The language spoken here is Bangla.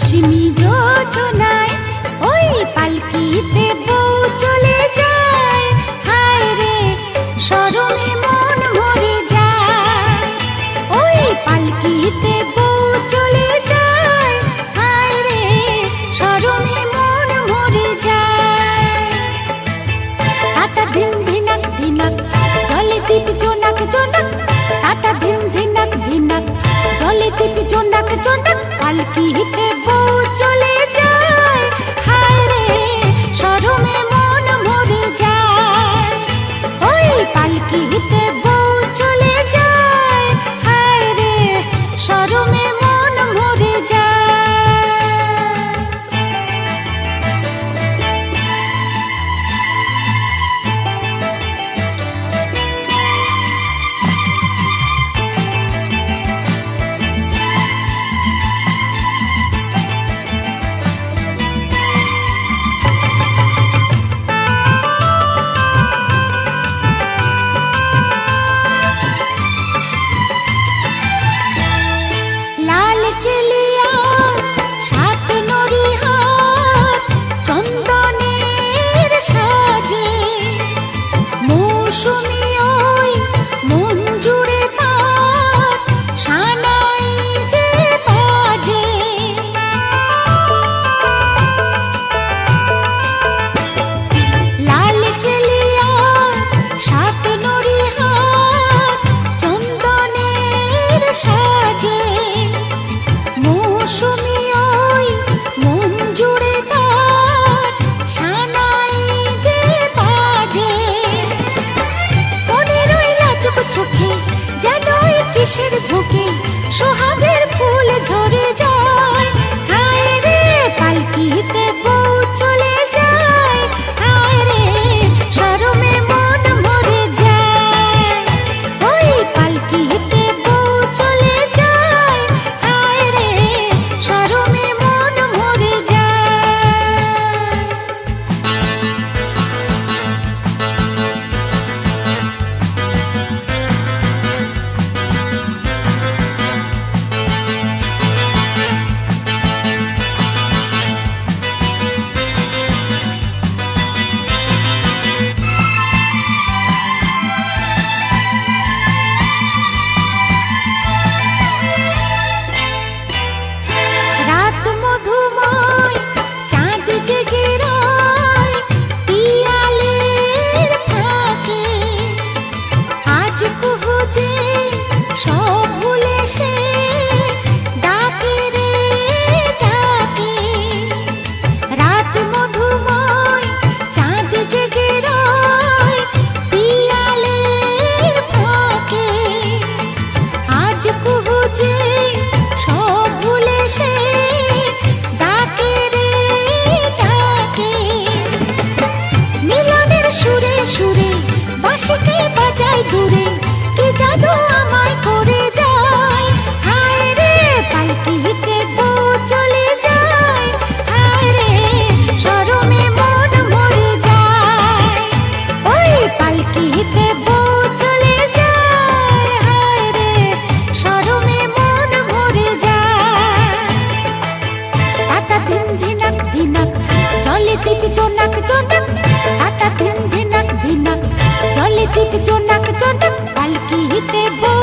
রেশমি যোজনায় ওই পালকিতে বউ চলে যায়। হায় রে শরমে মন মরে যায়, ওই পালকিতে বউ চলে যায়। হায় রে শরমে মন মরে যায়। তাতা ধিন ধিনাক ধিনাক জলে দীপ জোনাক জোনাক, তাতা ধিন ধিনাক ধিনাক জলে দীপ জোনাক জোনাক, পালকিতে বউ চলে যায়। হায় রে শরমে মন মরে যায়, ওই পালকিতে বউ চলে যায়। হায় রে শরমে মন মরে যায়। লাল চেলিয়া সাত নরিহার চন্দনের সাজে, মৌসুমী ওই মন জুড়ে তার সানাই যে বাজে। লাল চেলিয়া সাত নরিহার চন্দনের সাজে, মৌসুমী ওই মন জুড়ে তার সানাই যে বাজে। মনে রইলা চোখ চোখে যেন কিসের ঝোঁকে সোহাগের ফুল ঝরে যায়। হায় রে পালকিতে বউ চলে যায়। হায় রে শরমে মন মরে যায়, ওই পালকিতে বউ চলে যায়। হায় রে শরমে মন মরে যায়। রাত মধুময় চাঁদ জেগে রয় পিয়ালের ফাঁকে, আজ কুহু যে সব ভুলে সে ডাকে রে ডাকে। রাত মধুময় চাঁদ জেগে রয় পিয়ালের ফাঁকে, আজ কুহু যে সব ভুলে সে ডাকে রে ডাকে। মিলনের সুরে সুরে বাঁশিকে বাজায় দূরে, কি জাদু আমায় করে যায়। হায় রে পালকিতে বউ চলে যায়। হায় রে শরমে মন মরে যায়, ওই পালকিতে বউ চলে যায়। হায় রে শরমে মন মরে যায়। তাতা ধিন ধিনাক ধিনাক জলে দীপ জোনাক জোনাক, তাতা ধিন ধিনাক ধিনাক জলে দীপ জোনাক জোনাক, পালকিতে বউ